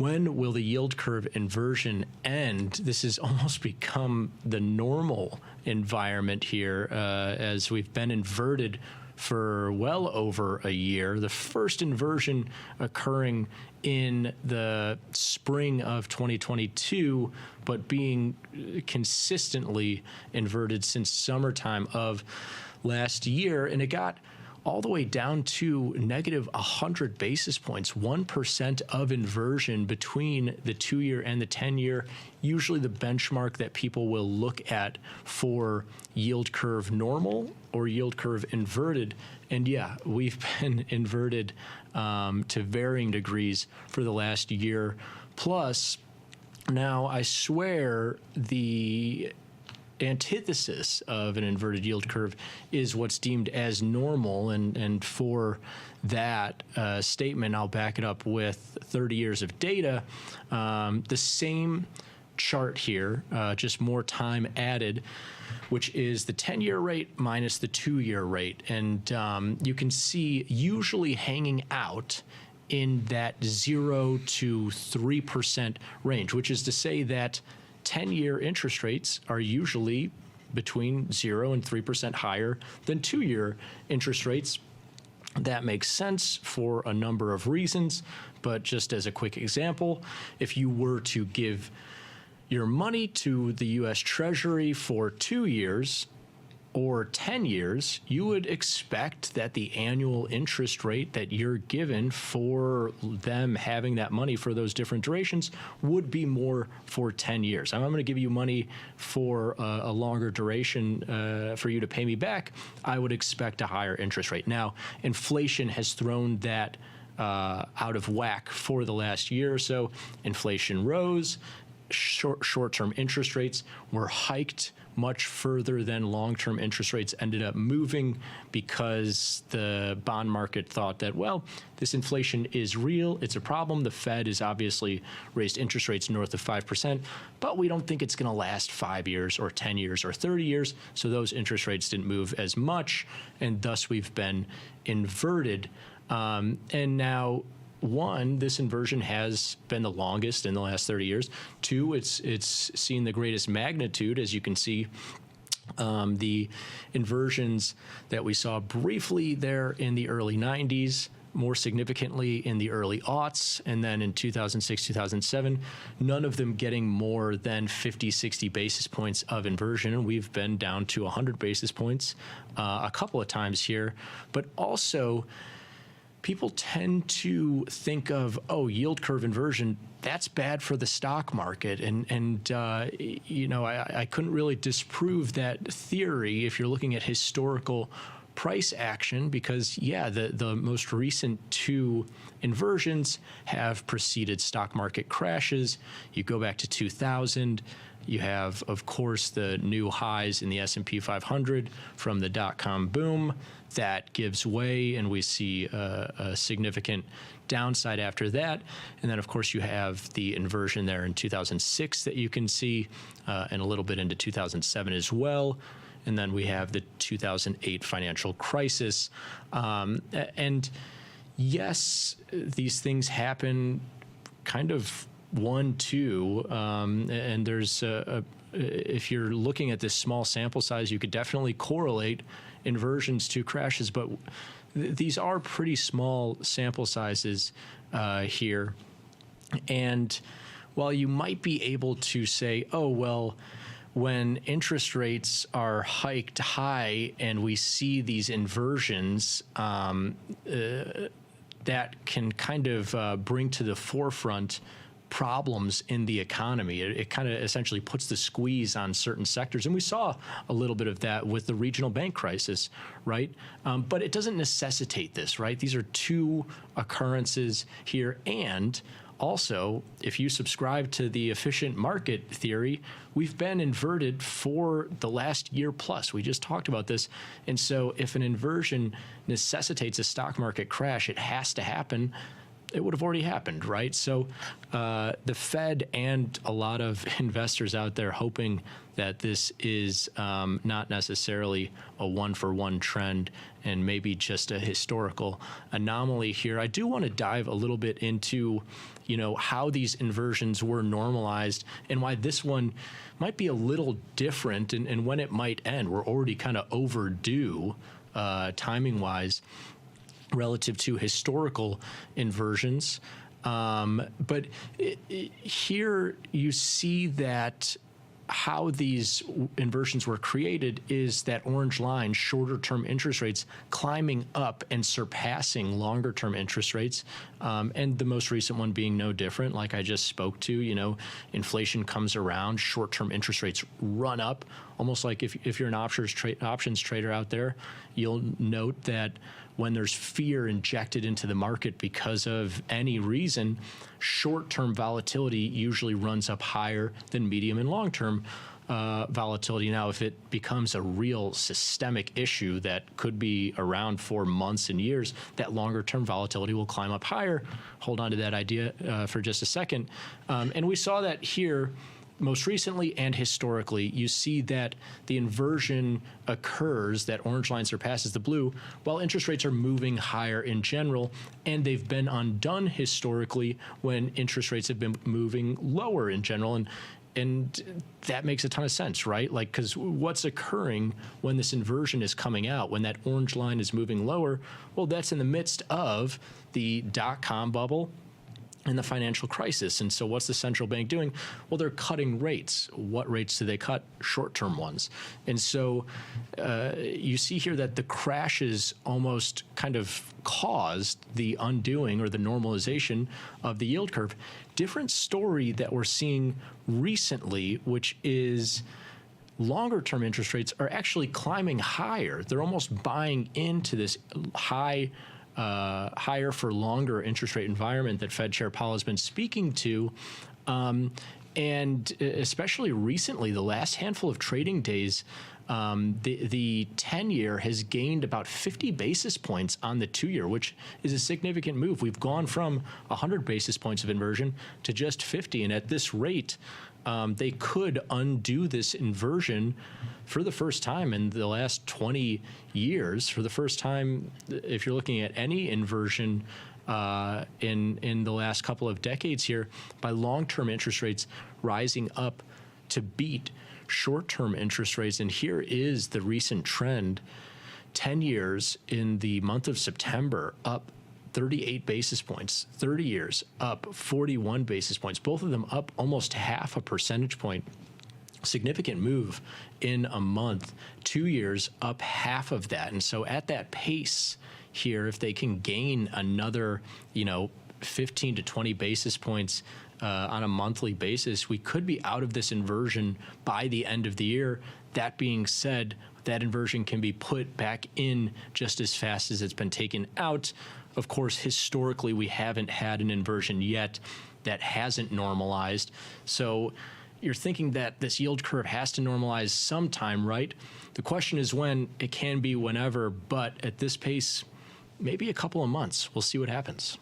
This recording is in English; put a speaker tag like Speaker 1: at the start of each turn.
Speaker 1: when will the yield curve inversion end? This has almost become the normal environment here as we've been inverted for well over a year. The first inversion occurring in the spring of 2022, but being consistently inverted since summertime of last year. And it got all the way down to negative 100 basis points, 1% of inversion between the 2-year and the 10-year, usually the benchmark that people will look at for yield curve normal or yield curve inverted. And yeah, we've been inverted to varying degrees for the last year plus. Now, I swear the antithesis of an inverted yield curve is what's deemed as normal, and for that statement, I'll back it up with 30 years of data. The same chart here, just more time added, which is the 10-year rate minus the 2-year rate. And you can see usually hanging out in that 0 to 3% range, which is to say that 10-year interest rates are usually between 0 and 3% higher than 2-year interest rates. That makes sense for a number of reasons, but just as a quick example, if you were to give your money to the U.S. Treasury for 2 years or 10 years, you would expect that the annual interest rate that you're given for them having that money for those different durations would be more for 10 years. I'm going to give you money for a longer duration for you to pay me back. I would expect a higher interest rate. Now, inflation has thrown that out of whack for the last year or so. Inflation rose. Short-term interest rates were hiked much further than long-term interest rates ended up moving because the bond market thought that, well, this inflation is real, it's a problem. The Fed has obviously raised interest rates north of 5%, but we don't think it's going to last 5 years or 10 years or 30 years, so those interest rates didn't move as much, and thus we've been inverted. And now, one, this inversion has been the longest in the last 30 years. Two, it's seen the greatest magnitude, as you can see. The inversions that we saw briefly there in the early 90s, more significantly in the early aughts, and then in 2006, 2007, none of them getting more than 50, 60 basis points of inversion. And we've been down to 100 basis points a couple of times here, but also people tend to think of, oh, yield curve inversion, that's bad for the stock market. And you know, I couldn't really disprove that theory if you're looking at historical price action, because, yeah, the most recent 2 inversions have preceded stock market crashes. You go back to 2000. You have, of course, the new highs in the S&P 500 from the dot-com boom. That gives way, and we see a significant downside after that. And then, of course, you have the inversion there in 2006 that you can see, and a little bit into 2007 as well. And then we have the 2008 financial crisis. And yes, these things happen kind of 1-2, and there's if you're looking at this small sample size, you could definitely correlate inversions to crashes, but these are pretty small sample sizes here. And while you might be able to say, oh, well, when interest rates are hiked high and we see these inversions, that can kind of bring to the forefront problems in the economy. It kind of essentially puts the squeeze on certain sectors. And we saw a little bit of that with the regional bank crisis, right? But it doesn't necessitate this, right? These are 2 occurrences here. And also, if you subscribe to the efficient market theory, we've been inverted for the last year plus. We just talked about this. And so if an inversion necessitates a stock market crash, it has to happen. it would have already happened, right? So the Fed and a lot of investors out there hoping that this is not necessarily a one-for-one trend and maybe just a historical anomaly here. I do want to dive a little bit into, how these inversions were normalized and why this one might be a little different and when it might end. We're already kind of overdue timing-wise relative to historical inversions. But here you see that how these inversions were created is that orange line, shorter term interest rates climbing up and surpassing longer term interest rates. And the most recent one being no different, like I just spoke to, inflation comes around, short term interest rates run up, almost like if you're an options trader out there, you'll note that when there's fear injected into the market because of any reason, short-term volatility usually runs up higher than medium and long-term volatility. Now, if it becomes a real systemic issue that could be around for months and years, that longer-term volatility will climb up higher. Hold on to that idea for just a second. And we saw that here most recently and historically. You see that the inversion occurs, that orange line surpasses the blue, while interest rates are moving higher in general, and they've been undone historically when interest rates have been moving lower in general. And that makes a ton of sense, right? Like, because what's occurring when this inversion is coming out, when that orange line is moving lower? Well, that's in the midst of the dot-com bubble and the financial crisis. And so what's the central bank doing? Well, they're cutting rates. What rates do they cut? Short-term ones. And so you see here that the crashes almost kind of caused the undoing or the normalization of the yield curve. Different story that we're seeing recently, which is longer-term interest rates are actually climbing higher. They're almost buying into this higher for longer interest rate environment that Fed Chair Powell has been speaking to. And especially recently, the last handful of trading days, the 10-year has gained about 50 basis points on the 2-year, which is a significant move. We've gone from 100 basis points of inversion to just 50. And at this rate, they could undo this inversion for the first time in the last 20 years. For the first time, if you're looking at any inversion in the last couple of decades here, by long-term interest rates rising up to beat short-term interest rates. And here is the recent trend. 10 years in the month of September up 38 basis points, 30 years up 41 basis points, both of them up almost half a percentage point. Significant move in a month. 2 years up half of that. And so at that pace here, if they can gain another, 15 to 20 basis points on a monthly basis, we could be out of this inversion by the end of the year. That being said, that inversion can be put back in just as fast as it's been taken out. Of course, historically, we haven't had an inversion yet that hasn't normalized. So you're thinking that this yield curve has to normalize sometime, right? The question is when. It can be whenever, but at this pace, maybe a couple of months. We'll see what happens.